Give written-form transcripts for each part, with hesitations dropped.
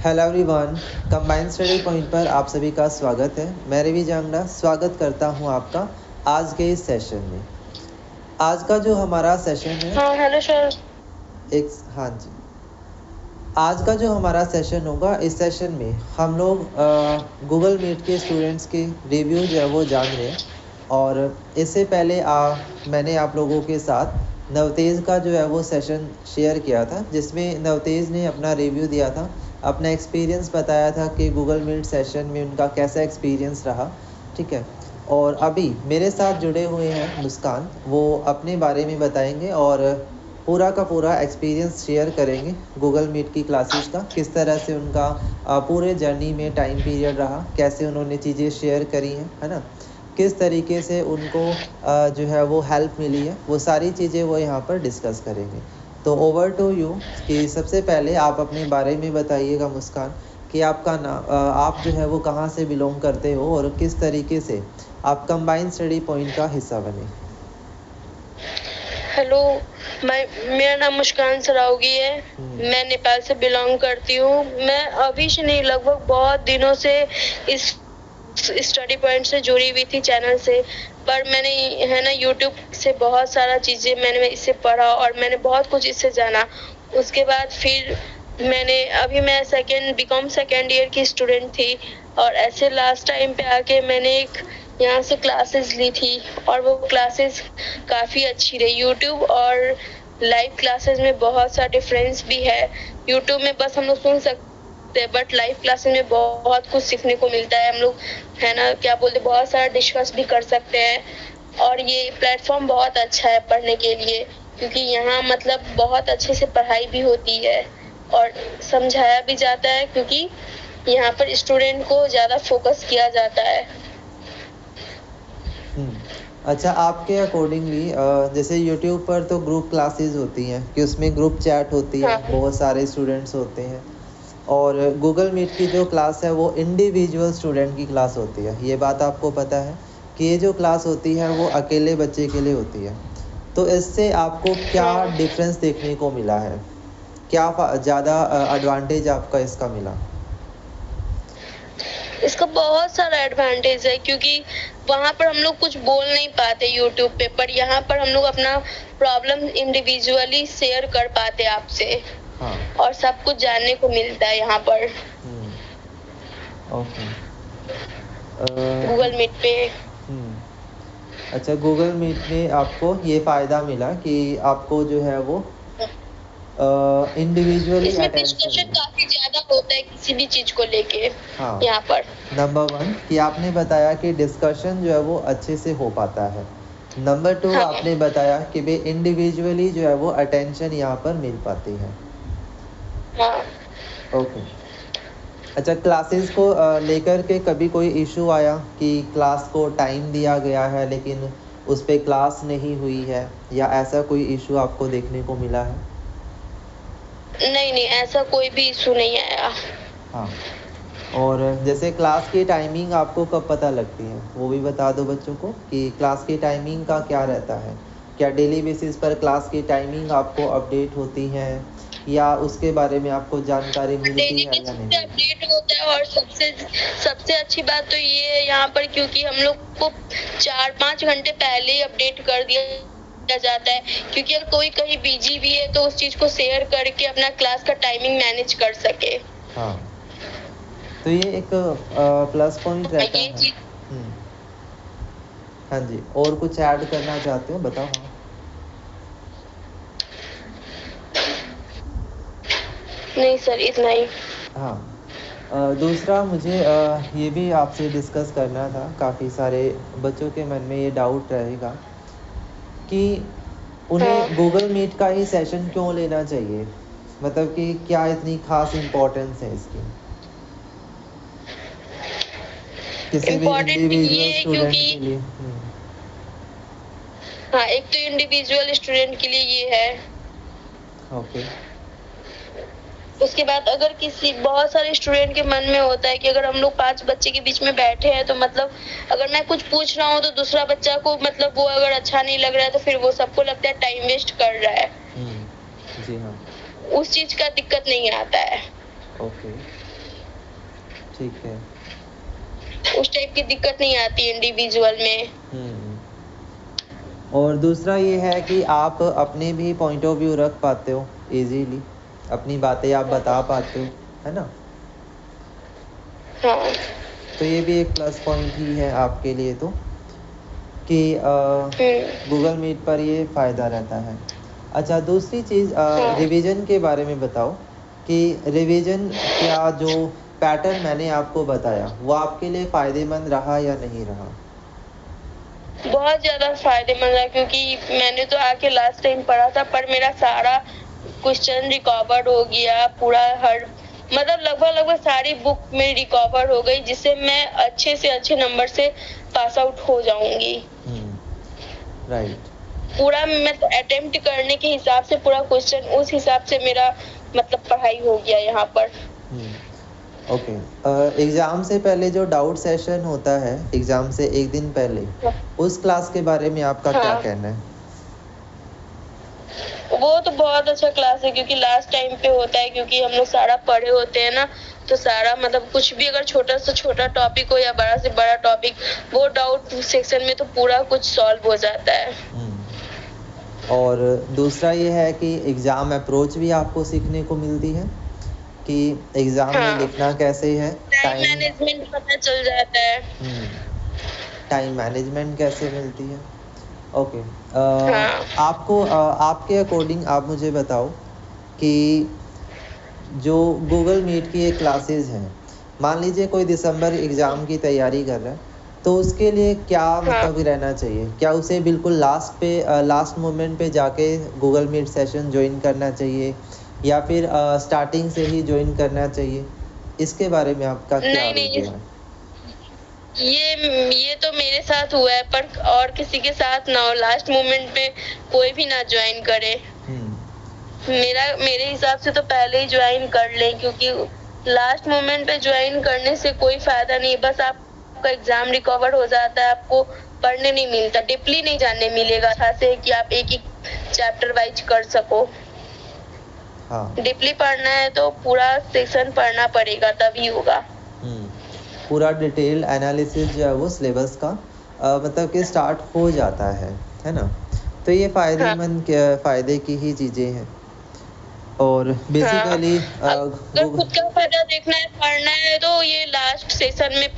Hello everyone, combined study point पर आप सभी का स्वागत है। मैं रवि जांगड़ा स्वागत करता हूं आपका आज के इस सेशन में। आज का जो हमारा सेशन है हेलो सर। हाँ जी, आज का जो हमारा सेशन होगा, इस सेशन में हम लोग गूगल मीट के स्टूडेंट्स के रिव्यू जो है वो जान रहे हैं। और इससे पहले मैंने आप लोगों के साथ नवतेज का जो है वो सेशन शेयर किया था, जिसमें नवतेज ने अपना रिव्यू दिया था, अपना एक्सपीरियंस बताया था कि गूगल मीट सेशन में उनका कैसा एक्सपीरियंस रहा। ठीक है, और अभी मेरे साथ जुड़े हुए हैं मुस्कान, वो अपने बारे में बताएंगे और पूरा का पूरा एक्सपीरियंस शेयर करेंगे गूगल मीट की क्लासेस का, किस तरह से उनका पूरे जर्नी में टाइम पीरियड रहा, कैसे उन्होंने चीज़ें शेयर करी हैं, है ना, किस तरीके से उनको जो है वो हेल्प मिली है, वो सारी चीज़ें वो यहाँ पर डिस्कस करेंगे। तो ओवर टू यू कि सबसे पहले आप अपने बारे में बताइएगा मुस्कान, कि आपका आप जो है वो कहाँ से बिलोंग करते हो और किस तरीके से आप कंबाइंड स्टडी पॉइंट का हिस्सा बने। हेलो, मेरा नाम मुस्कान सरावगी है। मैं नेपाल से बिलोंग करती हूँ। मैं अभी से नहीं, लगभग बहुत दिनों से इस स्टडी पॉइंट से जुड़ी हुई थी चैनल से, पर मैंने है ना यूट्यूब से बहुत सारा चीज़ें मैंने इससे पढ़ा और मैंने बहुत कुछ इससे जाना। उसके बाद फिर मैं बीकॉम सेकेंड ईयर की स्टूडेंट थी और ऐसे लास्ट टाइम पे आके मैंने एक यहाँ से क्लासेस ली थी और वो क्लासेस काफ़ी अच्छी रही। यूट्यूब और लाइव क्लासेस में बहुत सा डिफरेंस भी है। यूट्यूब में बस हम लोग सुन सकते हैं, बट लाइव क्लासेस में बहुत कुछ सीखने को मिलता है। हम लोग है ना क्या बोलते, बहुत सारा डिस्कस भी कर सकते हैं और ये प्लेटफॉर्म बहुत अच्छा है पढ़ने के लिए, क्योंकि यहाँ मतलब बहुत अच्छे से पढ़ाई भी होती है और समझाया भी जाता है, क्योंकि यहाँ पर स्टूडेंट को ज़्यादा फोकस किया जाता है। अच्छा, आपके अकॉर्डिंगली जैसे यूट्यूब पर तो ग्रुप क्लासेस होती हैं कि उसमें ग्रुप चैट होती है, बहुत सारे स्टूडेंट्स होते हैं, और गूगल मीट की जो क्लास है वो इंडिविजुअल स्टूडेंट की क्लास होती है। ये बात आपको पता है कि ये जो क्लास होती है वो अकेले बच्चे के लिए होती है। तो इससे आपको क्या डिफरेंस देखने को मिला है, क्या ज़्यादा एडवांटेज आपका इसका मिला? इसका बहुत सारा एडवांटेज है, क्योंकि वहाँ पर हम लोग कुछ बोल नहीं पाते यूट्यूब पे, पर यहाँ पर हम लोग अपना प्रॉब्लम इंडिविजुअली शेयर कर पाते आपसे। हाँ। और सब कुछ जानने को मिलता है यहाँ पर ओके गूगल मीट पे। अच्छा, गूगल मीट में आपको ये फ़ायदा मिला कि आपको जो है वो इंडिविजुअली इसमें डिस्कशन काफी ज्यादा होता है किसी भी चीज को लेके। हाँ, यहाँ पर नंबर 1 कि आपने बताया कि डिस्कशन जो है वो अच्छे से हो पाता है। नंबर 2 हाँ। आपने बताया कि वे इंडिविजुअली जो है वो अटेंशन यहाँ पर मिल पाती है। हाँ। ओके। अच्छा, क्लासेस को लेकर के कभी कोई इशू आया कि क्लास को टाइम दिया गया है लेकिन उस पर क्लास नहीं हुई है, या ऐसा कोई इशू आपको देखने को मिला है? नहीं, ऐसा कोई भी इशू नहीं आया। हाँ। और जैसे क्लास की टाइमिंग आपको कब पता लगती है, वो भी बता दो बच्चों को कि क्लास की टाइमिंग का क्या रहता है। क्या डेली बेसिस पर क्लास की टाइमिंग आपको अपडेट होती है, या उसके बारे में आपको जानकारी मिलती है या नहीं? अपडेट होता है, और सबसे अच्छी बात तो ये है यहाँ पर, क्योंकि हम लोग को 4-5 घंटे पहले ही अपडेट कर दिया जाता है, क्योंकि अगर कोई कहीं बिजी भी है तो उस चीज को शेयर करके अपना क्लास का टाइमिंग मैनेज कर सके। हाँ, तो ये एक प्लस पॉइंट रहता है। हाँ जी, और कुछ ऐड करना चाहते हो, बताओ। हाँ, नहीं सर, इतना ही। हाँ, दूसरा मुझे ये भी आपसे डिस्कस करना था, काफ़ी सारे बच्चों के मन में ये डाउट रहेगा कि उन्हें गूगल मीट का ही सेशन क्यों लेना चाहिए, मतलब कि क्या इतनी खास इम्पोर्टेंस है इसकी किसी भी इंडिविजुअल स्टूडेंट के लिए? हाँ, एक तो इंडिविजुअल स्टूडेंट के लिए ये है। ओके। उसके बाद अगर बहुत सारे स्टूडेंट के मन में होता है कि अगर हम लोग 5 बच्चे के बीच में बैठे हैं तो मतलब अगर मैं कुछ पूछ रहा हूँ तो दूसरा बच्चा को मतलब वो अगर अच्छा नहीं लग रहा है तो फिर वो सबको लगता है टाइम वेस्ट कर रहा है। जी हाँ। उस चीज का दिक्कत नहीं आता है। ओके। ठीक है। उस टाइप की दिक्कत नहीं आती इंडिविजुअल में। और दूसरा ये है कि आप अपने भी पॉइंट ऑफ व्यू रख पाते हो इजीली, अपनी बातें आप बता पाते हो, है ना। हाँ। तो ये भी एक प्लस पॉइंट ही है आपके लिए तो, कि गूगल मीट पर ये फ़ायदा रहता है। अच्छा, दूसरी चीज़ रिवीजन के बारे में बताओ कि रिवीजन क्या जो पैटर्न मैंने आपको बताया वो आपके लिए फ़ायदेमंद रहा या नहीं रहा? बहुत ज़्यादा फायदेमंद है, क्योंकि मैंने तो आके लास्ट टाइम पढ़ा था, पर मेरा सारा क्वेश्चन रिकवर्ड हो गया पूरा, हर मतलब लगभग सारी बुक में रिकवर हो गई, जिससे मैं अच्छे से अच्छे नंबर से पास आउट हो जाऊंगी। राइट। पूरा मतलब अटेम्प्ट करने के हिसाब से पूरा क्वेश्चन उस हिसाब से मेरा मतलब पढ़ाई हो गया यहाँ पर। ओके। एग्ज़ाम से पहले जो डाउट सेशन होता है, एग्ज़ाम से एक दिन पहले, उस क्लास के बारे में आपका क्या कहना है? वो तो बहुत अच्छा क्लास है, क्योंकि लास्ट टाइम पे होता है, क्योंकि हम लोग सारा पढ़े होते हैं ना, तो सारा मतलब कुछ भी अगर छोटा से छोटा टॉपिक हो या बड़ा से बड़ा टॉपिक, वो डाउट सेक्शन में तो पूरा कुछ सॉल्व हो जाता है। और दूसरा ये है कि एग्ज़ाम अप्रोच भी आपको सीखने को मिलती है कि एग्ज़ाम में लिखना कैसे है, टाइम मैनेजमेंट पता चल जाता है। टाइम मैनेजमेंट कैसे मिलती है। ओके। आपको आपके अकॉर्डिंग आप मुझे बताओ कि जो गूगल मीट की एक क्लासेस हैं, मान लीजिए कोई दिसंबर एग्ज़ाम की तैयारी कर रहा है, तो उसके लिए क्या मतलब रहना चाहिए? क्या उसे बिल्कुल लास्ट मोमेंट पे जाके गूगल मीट सेशन ज्वाइन करना चाहिए या फिर स्टार्टिंग से ही ज्वाइन करना चाहिए? इसके बारे में आपका क्या रिव्यू है? ये तो मेरे साथ हुआ है, पर और किसी के साथ ना हो, लास्ट मोमेंट पे कोई भी ना ज्वाइन करे। मेरे हिसाब से तो पहले ही ज्वाइन कर लें, क्योंकि लास्ट मोमेंट पे ज्वाइन करने से कोई फायदा नहीं। बस आपका एग्जाम रिकवर हो जाता है, आपको पढ़ने नहीं मिलता, डीपली नहीं जानने मिलेगा अच्छा से कि आप एक एक चैप्टर वाइज कर सको। डीपली पढ़ना है तो पूरा सेक्शन पढ़ना पड़ेगा, तभी होगा। पूरा डिटेल एनालिसिस जो है वो सिलेबस का मतलब कि स्टार्ट हो जाता है ना। तो ये फ़ायदे की ही चीज़ें हैं। और बेसिकली अगर खुद का फायदा देखना है, पढ़ना है, तो ये लास्ट सेशन में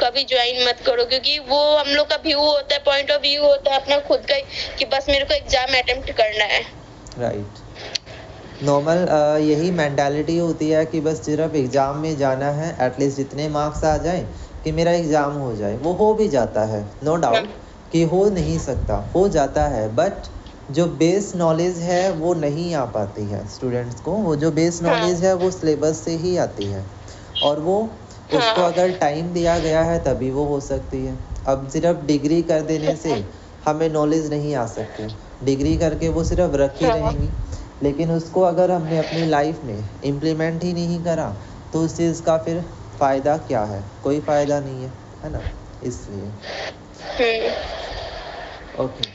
कभी ज्वाइन मत करो, क्योंकि वो हम लोग का व्यू होता है, पॉइंट ऑफ व्यू होता है अपना खुद का, कि बस मेरे को एग्जाम अटेम्प्ट करना है। राइट। नॉर्मल यही मेंटालिटी होती है कि बस सिर्फ एग्ज़ाम में जाना है, एटलीस्ट जितने मार्क्स आ जाए कि मेरा एग्ज़ाम हो जाए। वो हो भी जाता है, नो डाउट कि हो नहीं सकता, हो जाता है, बट जो बेस नॉलेज है वो नहीं आ पाती है स्टूडेंट्स को। वो जो बेस नॉलेज है वो सिलेबस से ही आती है, और वो उसको अगर टाइम दिया गया है तभी वो हो सकती है। अब सिर्फ डिग्री कर देने से हमें नॉलेज नहीं आ सकती, डिग्री करके वो सिर्फ रखी रहेंगी, लेकिन उसको अगर हमने अपनी लाइफ में इम्प्लीमेंट ही नहीं करा तो उस चीज़ का फिर फ़ायदा क्या है? कोई फ़ायदा नहीं है ना। इसलिए ओके।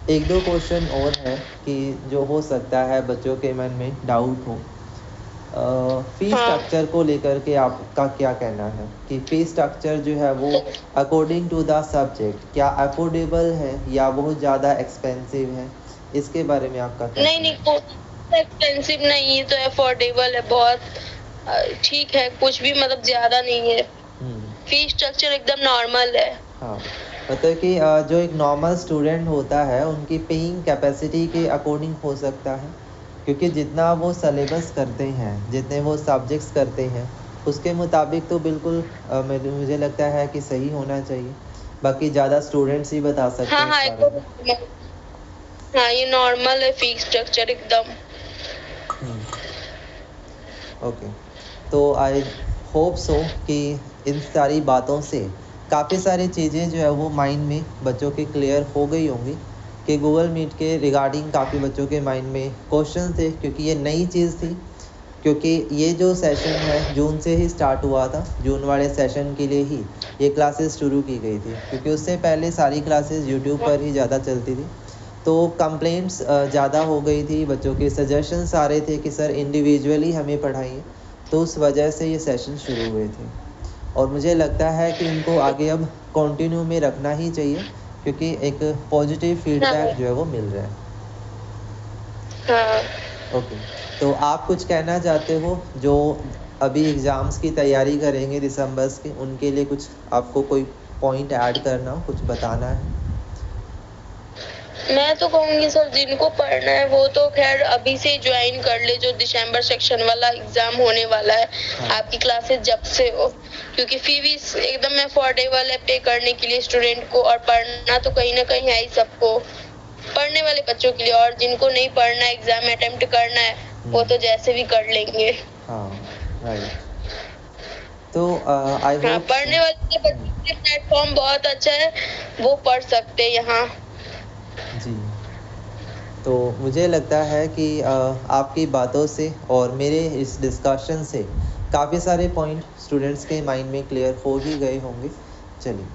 एक दो क्वेश्चन और है कि जो हो सकता है बच्चों के मन में डाउट हो। फीस स्ट्रक्चर को लेकर के आपका क्या कहना है कि फीस स्ट्रक्चर जो है वो अकॉर्डिंग टू द सब्जेक्ट क्या अफोर्डेबल है या बहुत ज़्यादा एक्सपेंसिव है? इसके बारे में आपका क्या? नहीं, एक्सपेंसिव नहीं है, तो अफोर्डेबल है, बहुत ठीक है, कुछ भी मतलब ज़्यादा नहीं है। फीस स्ट्रक्चर एकदम नॉर्मल है। हाँ, मतलब कि जो एक नॉर्मल स्टूडेंट होता है उनकी पेइंग कैपेसिटी के अकॉर्डिंग हो सकता है, क्योंकि जितना वो सिलेबस करते हैं, जितने वो सब्जेक्ट्स करते हैं, उसके मुताबिक तो बिल्कुल मुझे लगता है कि सही होना चाहिए। बाकी ज़्यादा स्टूडेंट्स ही बता सकते हैं। हाँ, ये नॉर्मल है फीस स्ट्रक्चर एकदम। ओके, तो आई होप सो कि इन सारी बातों से काफ़ी सारी चीज़ें जो है वो माइंड में बच्चों के क्लियर हो गई होंगी कि गूगल मीट के रिगार्डिंग काफ़ी बच्चों के माइंड में क्वेश्चन थे, क्योंकि ये नई चीज़ थी। क्योंकि ये जो सेशन है जून से ही स्टार्ट हुआ था, जून वाले सेशन के लिए ही ये क्लासेस शुरू की गई थी, क्योंकि उससे पहले सारी क्लासेस यूट्यूब पर ही ज़्यादा चलती थी। तो कंप्लेंट्स ज़्यादा हो गई थी, बच्चों के सजेशंस आ रहे थे कि सर इंडिविजुअली हमें पढ़ाइए। तो उस वजह से ये सेशन शुरू हुए थे और मुझे लगता है कि इनको आगे अब कंटिन्यू में रखना ही चाहिए क्योंकि एक पॉजिटिव फीडबैक जो है वो मिल रहा है। हाँ। ओके, तो आप कुछ कहना चाहते हो जो अभी एग्ज़ाम्स की तैयारी करेंगे दिसंबर्स के, उनके लिए कुछ आपको कोई पॉइंट ऐड करना हो, कुछ बताना है? मैं तो कहूँगी सर, जिनको पढ़ना है वो तो खैर अभी से ज्वाइन कर ले, जो दिसंबर सेक्शन वाला एग्जाम होने वाला है। हाँ। आपकी क्लासेस जब से हो, क्योंकि फी भी एकदम अफोर्डेबल है पे करने के लिए स्टूडेंट को, और पढ़ना तो कहीं ना कहीं है ही सबको, पढ़ने वाले बच्चों के लिए। और जिनको नहीं पढ़ना है, एग्जाम अटेम्प्ट करना है, वो तो जैसे भी कर लेंगे। हाँ, राइट। तो आई हाँ, होप पढ़ने वाले बच्चों के लिए प्लेटफॉर्म बहुत अच्छा है, वो पढ़ सकते हैं यहाँ। जी, तो मुझे लगता है कि आपकी बातों से और मेरे इस डिस्कशन से काफ़ी सारे पॉइंट स्टूडेंट्स के माइंड में क्लियर हो ही गए होंगे। चलिए,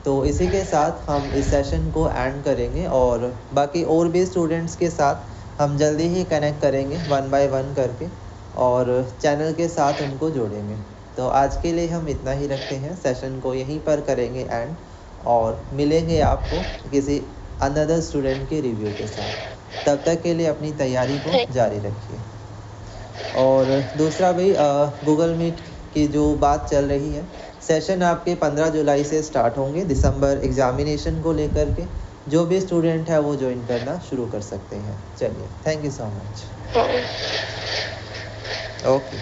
तो इसी के साथ हम इस सेशन को एंड करेंगे और बाकी और भी स्टूडेंट्स के साथ हम जल्दी ही कनेक्ट करेंगे 1 बाय 1 करके और चैनल के साथ उनको जोड़ेंगे। तो आज के लिए हम इतना ही रखते हैं, सेशन को यहीं पर करेंगे एंड, और मिलेंगे आपको किसी अनदर स्टूडेंट के रिव्यू के साथ। तब तक के लिए अपनी तैयारी को जारी रखिए। और दूसरा भाई, गूगल मीट की जो बात चल रही है, सेशन आपके 15 जुलाई से स्टार्ट होंगे दिसंबर एग्जामिनेशन को लेकर के। जो भी स्टूडेंट है वो ज्वाइन करना शुरू कर सकते हैं। चलिए, थैंक यू सो मच। हाँ। ओके।